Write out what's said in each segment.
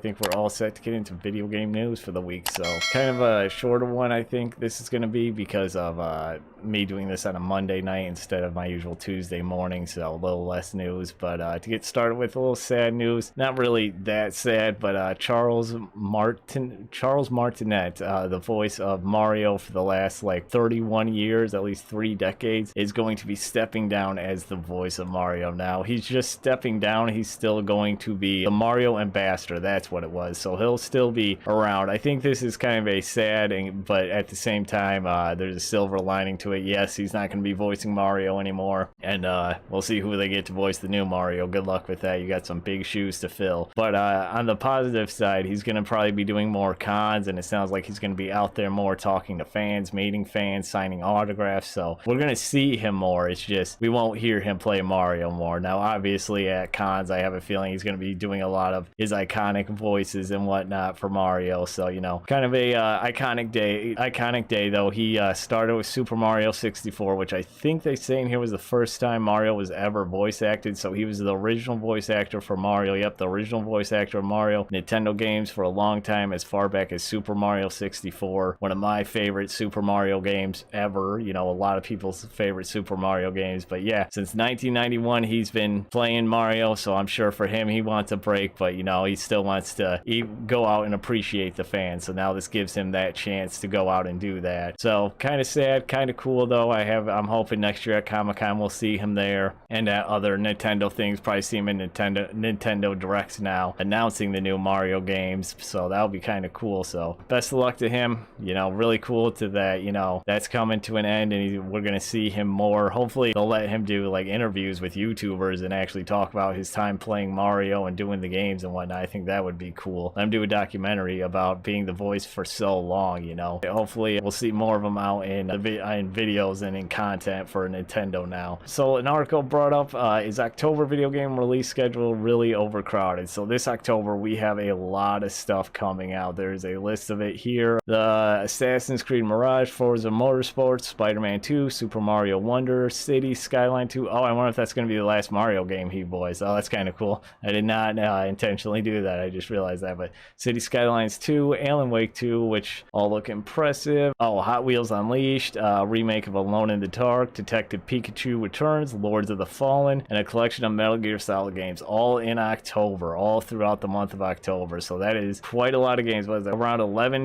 think we're all set to get into video game news for the week. So kind of a shorter one, I think this is going to be, because of me doing this on a Monday night instead of my usual Tuesday morning, so a little less news. But to get started with a little sad news, not really that sad, but Charles Martinet, the voice of Mario for the last like 31 years, at least 3 decades, is going to be stepping down as the voice of Mario. Now he's just stepping down, he's still going to be the Mario ambassador, that's what it was, so he'll still be around. I think this is kind of a sad but at the same time there's a silver lining to it. Yes, he's not going to be voicing Mario anymore, and we'll see who they get to voice the new Mario. Good luck with that, you got some big shoes to fill. But on the positive side, he's going to probably be doing more cons, and it sounds like he's going to be out there more talking to fans, meeting fans, signing autographs, so we're going to see him more. It's just we won't hear him play Mario more. Now obviously at cons I have a feeling he's going to be doing a lot of his iconic voices and whatnot for Mario, so you know, kind of a iconic day though. He started with Super Mario 64, which I think they say in here was the first time Mario was ever voice acted, so he was the original voice actor for Mario. Yep, the original voice actor of Mario Nintendo games for a long time, as far back as Super Mario 64, one of my favorite Super Mario games ever, you know, a lot of people's favorite Super Mario games. But yeah, since 1991 he's been playing Mario, so I'm sure for him he wants a break, but you know, he still wants to go out and appreciate the fans, so now this gives him that chance to go out and do that. So kind of sad, kind of cool though. I'm hoping next year at Comic-Con we'll see him there, and at other Nintendo things, probably see him in Nintendo Directs now announcing the new Mario games, so that'll be kind of cool. So best of luck to him, you know, really cool to that, you know, that's coming to an end, and we're gonna see him more. Hopefully they'll let him do like interviews with YouTubers and actually talk about his time playing Mario and doing the games and whatnot. I think that would be cool. Let him do a documentary about being the voice for so long, you know. Hopefully we'll see more of them out in videos and in content for Nintendo now. So an article brought up is October video game release schedule really overcrowded. So this October we have a lot of stuff coming out. There's a list of it here: the Assassin's Creed Mirage, Forza Motorsports, Spider-Man 2, Super Mario Wonder, City Skyline 2. Oh, I wonder if that's going to be the last Mario game he voiced. Oh, that's kind of cool. I did not intentionally do that, I just realized that. But City Skylines 2, Alan Wake 2, which all look impressive. Oh, Hot Wheels Unleashed, remake of Alone in the Dark, Detective Pikachu Returns, Lords of the Fallen, and a collection of Metal Gear Solid games, all in October, all throughout the month of October. So that is quite a lot of games. Was around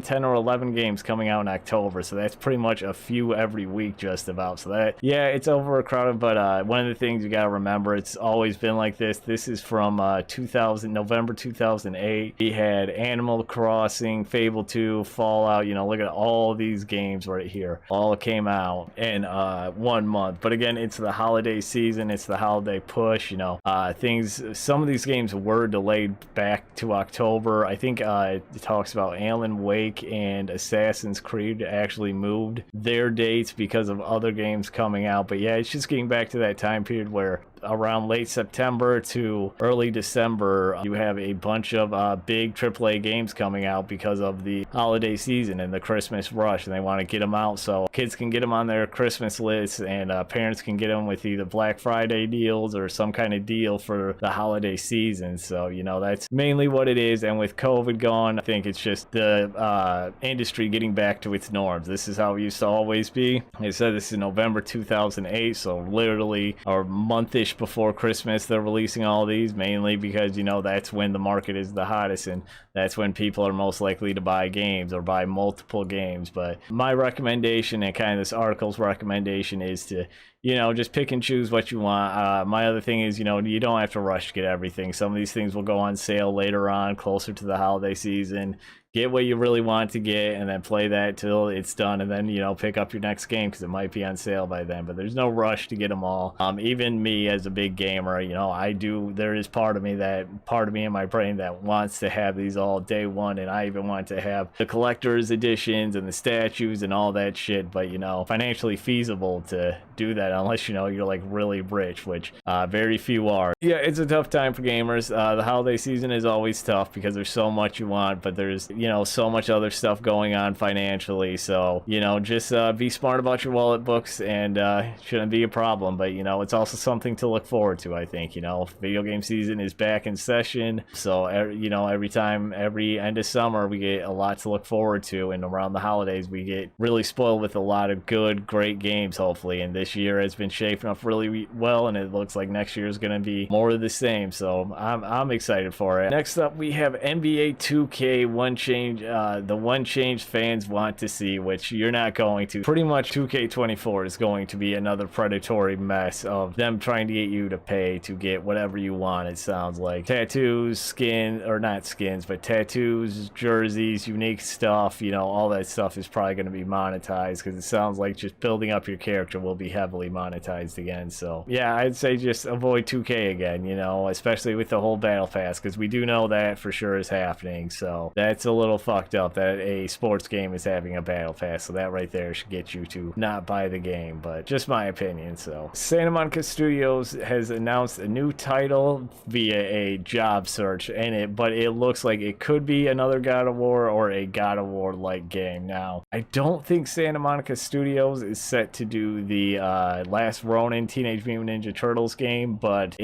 10 or 11 games coming out in October, so that's pretty much a few every week just about. So that, yeah, it's overcrowded, but one of the things you gotta remember, it's always been like this. This is from November 2008. We had Animal Crossing, Fable 2, Fallout, you know, look at all these games right here, all came out in 1 month. But again, it's the holiday season, it's the holiday push, you know, some of these games were delayed back to October. I think it talks about Alan Wake and Assassin's Creed actually moved their dates because of other games coming out. But yeah, it's just getting back to that time period where around late September to early December you have a bunch of big AAA games coming out because of the holiday season and the Christmas rush, and they want to get them out so kids can get them on their Christmas lists, and parents can get them with either Black Friday deals or some kind of deal for the holiday season. So you know, that's mainly what it is. And with COVID gone, I think it's just the industry getting back to its norms. This is how it used to always be. They said this is November 2008, so literally a month-ish before Christmas they're releasing all these, mainly because, you know, that's when the market is the hottest, and that's when people are most likely to buy games or buy multiple games. But my recommendation, and kind of this article's recommendation, is to, you know, just pick and choose what you want. My other thing is, you know, you don't have to rush to get everything. Some of these things will go on sale later on, closer to the holiday season. Get what you really want to get, and then play that till it's done, and then, you know, pick up your next game because it might be on sale by then. But there's no rush to get them all. Even me as a big gamer, you know, there is part of me in my brain that wants to have these all day one, and I even want to have the collector's editions and the statues and all that shit. But, you know, financially feasible to do that unless, you know, you're like really rich, which very few are. Yeah, it's a tough time for gamers. The holiday season is always tough because there's so much you want, but there's, you know, so much other stuff going on financially. So, you know, just be smart about your wallet books, and shouldn't be a problem. But, you know, it's also something to look forward to, I think. You know, video game season is back in session. So, you know, every end of summer, we get a lot to look forward to. And around the holidays, we get really spoiled with a lot of good, great games, hopefully. And this year has been shaping up really well, and it looks like next year is going to be more of the same. So I'm excited for it. Next up, we have NBA 2K one change, the one change fans want to see, which you're not going to. Pretty much 2K24 is going to be another predatory mess of them trying to get you to pay to get whatever you want. It sounds like tattoos, skin, or not skins, but tattoos, jerseys, unique stuff, you know, all that stuff is probably going to be monetized, because it sounds like just building up your character will be heavily monetized again. So yeah, I'd say just avoid 2K again, you know, especially with the whole battle pass, because we do know that for sure is happening. So that's a little fucked up that a sports game is having a battle pass. So that right there should get you to not buy the game, but just my opinion. So Santa Monica Studios has announced a new title via a job search, but it looks like it could be another God of War or a God of War like game. Now, I don't think Santa Monica Studios is set to do the Last Ronin Teenage Mutant Ninja Turtles game, but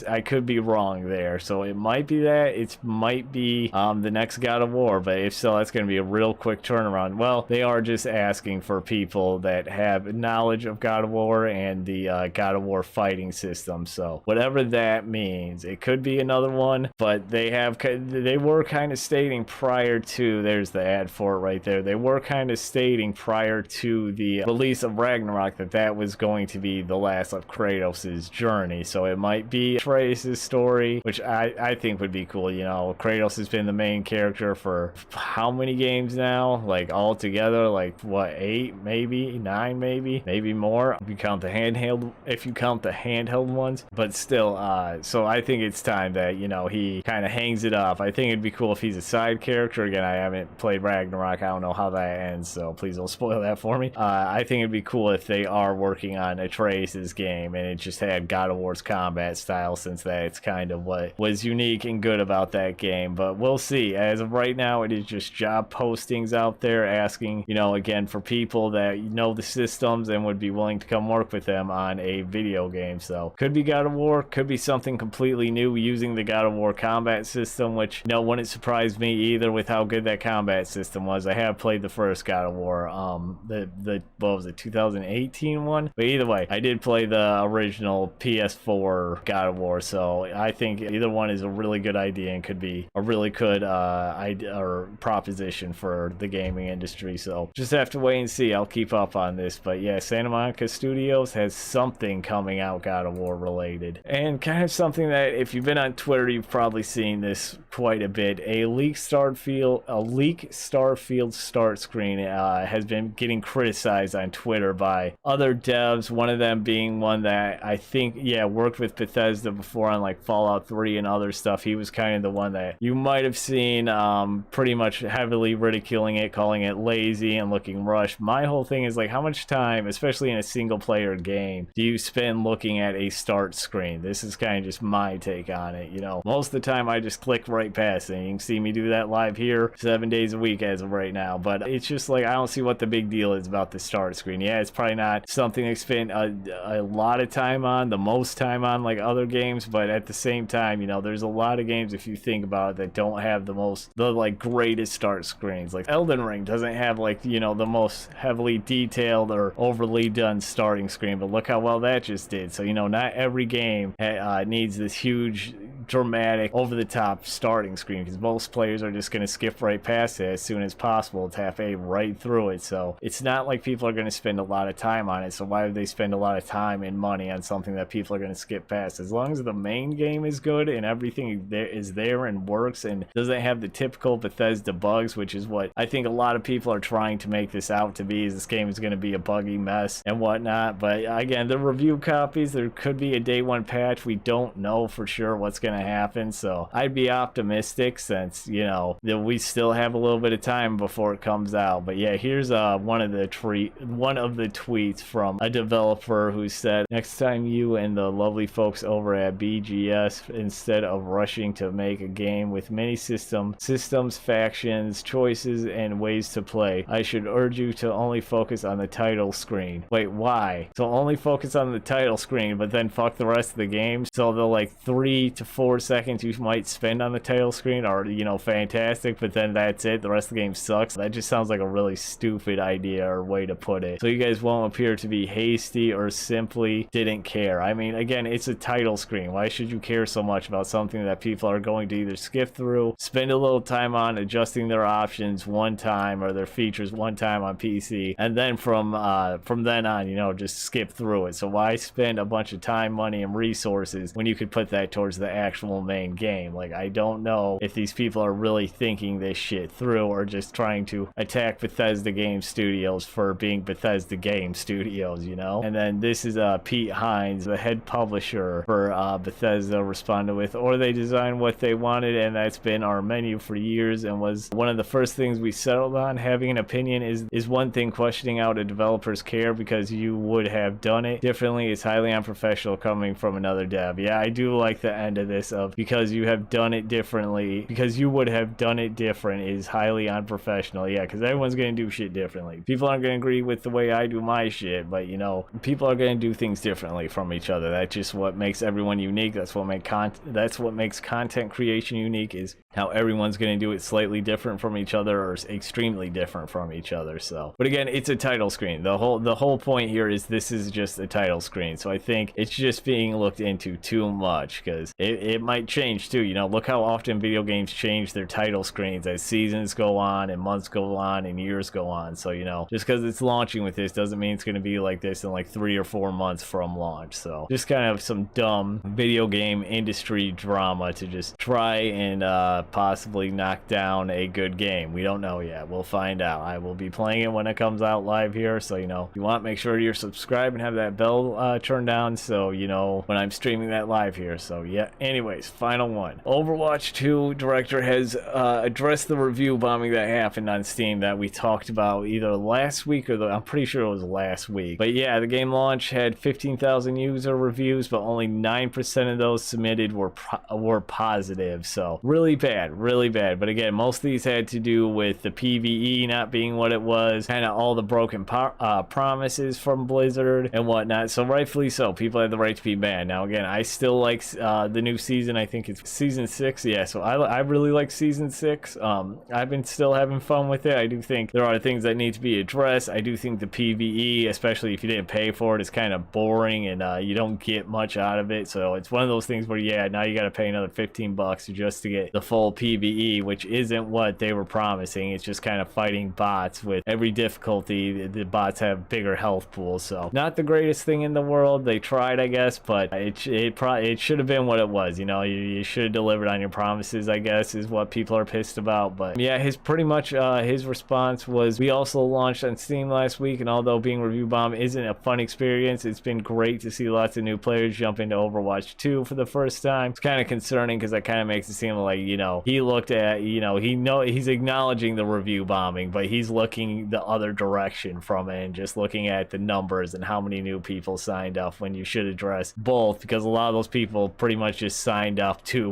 I could be wrong there. So it might be that, it might be the next God of War, but if so, that's going to be a real quick turnaround. Well, they are just asking for people that have knowledge of God of War and the God of War fighting system. So whatever that means, it could be another one, but they were kind of stating prior to, there's the ad for it right there, they were kind of stating prior to the release of Ragnarok that was going to be the last of Kratos' journey. So it might be Atreus' story, which I think would be cool. You know, Kratos has been the main character for how many games now? Like all together, like what, 8, maybe 9, maybe more if you count the handheld ones. But still, so I think it's time that, you know, he kind of hangs it up. I think it'd be cool if he's a side character. Again, I haven't played Ragnarok, I don't know how that ends, so please don't spoil that for me. I think it'd be cool if they are working on Atreus' game and it just had God of War's combat style, since that's kind of what was unique and good about that game. But we'll see. As of right now, it is just job postings out there asking, you know, again, for people that know the systems and would be willing to come work with them on a video game. So could be God of War, could be something completely new using the God of War combat system, which, you know, wouldn't surprise me either with how good that combat system was. I have played the first God of War, what was it, 2018 one? But either way, I did play the original PS4 God of War, so I think either one is a really good idea and could be a really good idea or proposition for the gaming industry. So just have to wait and see. I'll keep up on this. But yeah, Santa Monica Studios has something coming out God of War related, and kind of something that if you've been on Twitter, you've probably seen this quite a bit. A leaked Starfield start screen has been getting criticized on Twitter by other devs, one of them being one that I think, yeah, worked with Bethesda before on like Fallout 3 and other stuff. He was kind of the one that you might have seen pretty much heavily ridiculing it, calling it lazy and looking rushed. My whole thing is like, how much time, especially in a single player game, do you spend looking at a start screen? This is kind of just my take on it. You know, most of the time I just click right past it. You can see me do that live here 7 days a week as of right now, but it's just like, I don't see what the big deal is about the start screen. Yeah, it's probably not something they spend a lot of time on, the most time on like other games, but at the same time, you know, there's a lot of games, if you think about it, that don't have the like greatest start screens. Like Elden Ring doesn't have like, you know, the most heavily detailed or overly done starting screen, but look how well that just did. So, you know, not every game needs this huge, dramatic, over-the-top starting screen, because most players are just going to skip right past it as soon as possible, tap A right through it. So it's not like people are going to spend a lot of time on it. So why would they spend a lot of time and money on something that people are going to skip past? As long as the main game is good and everything is there and works and doesn't have the typical Bethesda bugs, which is what I think a lot of people are trying to make this out to be, is this game is going to be a buggy mess and whatnot. But again, the review copies, there could be a day one patch. We don't know for sure what's going going to happen. So I'd be optimistic since, you know, that we still have a little bit of time before it comes out. But yeah, here's one of the tweets from a developer who said, next time you and the lovely folks over at BGS, instead of rushing to make a game with many systems, factions, choices, and ways to play, I should urge you to only focus on the title screen. Wait, why? So only focus on the title screen, but then fuck the rest of the game? So the like 3 to 4 seconds you might spend on the title screen are, you know, fantastic, but then that's it, the rest of the game sucks? That just sounds like a really stupid idea or way to put it. So you guys won't appear to be hasty or simply didn't care. I mean, again, it's a title screen. Why should you care so much about something that people are going to either skip through, spend a little time on adjusting their options one time or their features one time on PC, and then from then on, you know, just skip through it? So why spend a bunch of time, money, and resources when you could put that towards the actual main game? Like, I don't know if these people are really thinking this shit through or just trying to attack Bethesda Game Studios for being Bethesda Game Studios, you know? And then this is Pete Hines, the head publisher for Bethesda, responded with, or they designed what they wanted, and that's been our menu for years and was one of the first things we settled on. Having an opinion is one thing, questioning out a developer's care because you would have done it differently is highly unprofessional coming from another dev. Yeah, I do like the end of this of because you have done it differently, because you would have done it different is highly unprofessional. Yeah, because everyone's going to do shit differently. People aren't going to agree with the way I do my shit, but you know, people are going to do things differently from each other. That's just what makes everyone unique. That's what makes content creation unique, is how everyone's going to do it slightly different from each other or extremely different from each other. So, but again, it's a title screen. The whole point here is this is just a title screen. So I think it's just being looked into too much, because it might change too. You know, look how often video games change their title screens as seasons go on and months go on and years go on. So, you know, just because it's launching with this doesn't mean it's going to be like this in like 3 or 4 months from launch. So just kind of some dumb video game industry drama to just try and possibly knock down a good game. We don't know yet. We'll find out. I will be playing it when it comes out live here. So, you know, if you want, make sure you're subscribed and have that bell turned down so you know when I'm streaming that live here. So yeah, anyways, final one. Overwatch 2 director has addressed the review bombing that happened on Steam that we talked about either last week or I'm pretty sure it was last week. But yeah, the game launch had 15,000 user reviews, but only 9% of those submitted were positive. So really bad, really bad. But again, most of these had to do with the PvE not being what it was, kind of all the broken promises from Blizzard and whatnot. So rightfully so, people had the right to be banned. Now again, I still like the new season. I think it's season 6. Yeah, so I really like season 6. I've been still having fun with it. I do think there are things that need to be addressed. I do think the PvE, especially if you didn't pay for it, is kind of boring and you don't get much out of it. So it's one of those things where, yeah, now you got to pay another $15 just to get the full PvE, which isn't what they were promising. It's just kind of fighting bots. With every difficulty, the bots have bigger health pools. So not the greatest thing in the world. They tried, I guess, but it should have been what it was. You know, you should have delivered on your promises, I guess, is what people are pissed about. But yeah, his response was, we also launched on Steam last week, and although being review bomb isn't a fun experience, it's been great to see lots of new players jump into Overwatch 2 for the first time. It's kind of concerning because that kind of makes it seem like, you know, he looked at, you know, he's acknowledging the review bombing, but he's looking the other direction from it and just looking at the numbers and how many new people signed up, when you should address both, because a lot of those people pretty much just signed up to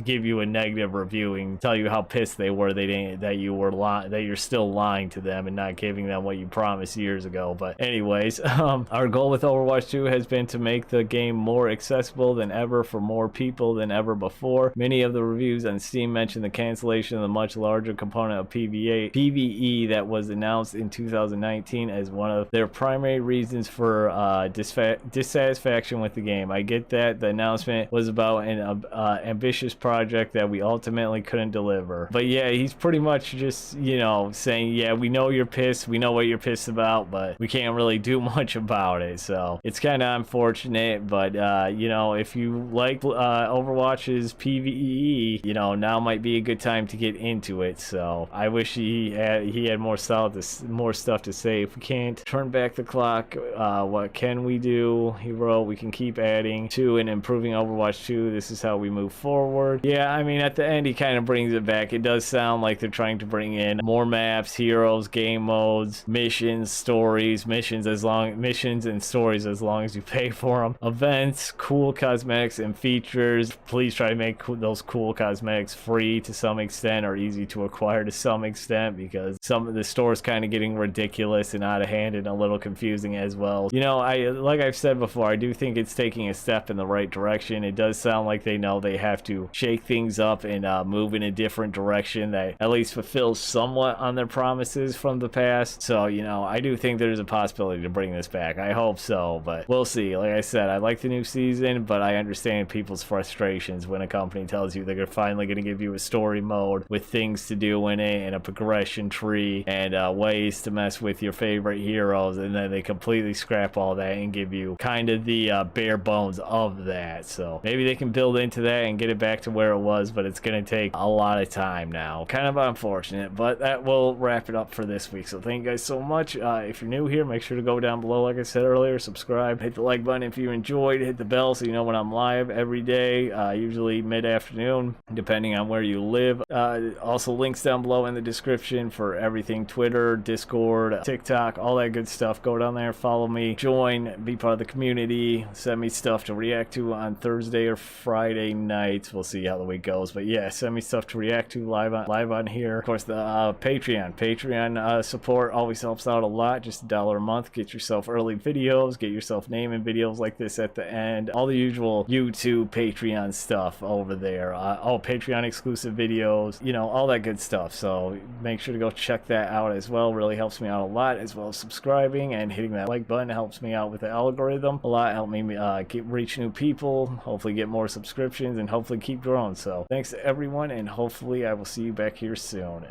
give you a negative review and tell you how pissed they were that you're still lying to them and not giving them what you promised years ago. But anyways, our goal with Overwatch 2 has been to make the game more accessible than ever for more people than ever before. Many of the reviews on Steam mention the cancellation of the much larger component of PvE that was announced in 2019 as one of their primary reasons for dissatisfaction with the game. I get that the announcement was about an ambitious project that we ultimately couldn't deliver. But yeah, he's pretty much just, you know, saying, yeah, we know you're pissed, we know what you're pissed about, but we can't really do much about it. So it's kind of unfortunate, but you know, if you like Overwatch's PvE, you know, now might be a good time to get into it. So I wish he had more stuff to say. If we can't turn back the clock, what can we do? He wrote, we can keep adding to and improving Overwatch 2 OW2. This is how we move forward. Yeah, I mean, at the end, he kind of brings it back. It does sound like they're trying to bring in more maps, heroes, game modes, missions, stories, missions and stories as long as you pay for them, events, cool cosmetics and features. Please try to make those cool cosmetics free to some extent, or easy to acquire to some extent, because some of the store's kind of getting ridiculous and out of hand and a little confusing as well. You know, like I've said before, I do think it's taking a step in the right direction. It does sound like they know they have to shake things up and move in a different direction that at least fulfills somewhat on their promises from the past. So, you know, I do think there's a possibility to bring this back. I hope so, but we'll see. Like I said, I like the new season, but I understand people's frustrations when a company tells you they're finally going to give you a story mode with things to do in it and a progression tree and ways to mess with your favorite heroes, and then they completely scrap all that and give you kind of the bare bones of that. So maybe they can build into that and get it back to where it was, but it's going to take a lot of time now. Kind of unfortunate, but that will wrap it up for this week. So thank you guys so much. If you're new here, make sure to go down below, like I said earlier, subscribe, hit the like button if you enjoyed, hit the bell so you know when I'm live every day, usually mid-afternoon, depending on where you live. Also links down below in the description for everything: Twitter, Discord, TikTok, all that good stuff. Go down there, follow me, join, be part of the community, send me stuff to react to on Thursday or Friday nights. We'll see how the week goes, but yeah, send me stuff to react to live on here. Of course, the Patreon support always helps out a lot. Just $1 a month, get yourself early videos, get yourself naming videos like this at the end, all the usual YouTube Patreon stuff over there. All Patreon exclusive videos, you know, all that good stuff. So make sure to go check that out as well. Really helps me out a lot, as well as subscribing and hitting that like button. Helps me out with the algorithm a lot. Help me reach new people, hopefully get more subscriptions, and hopefully keep growing. So thanks to everyone, and hopefully I will see you back here soon.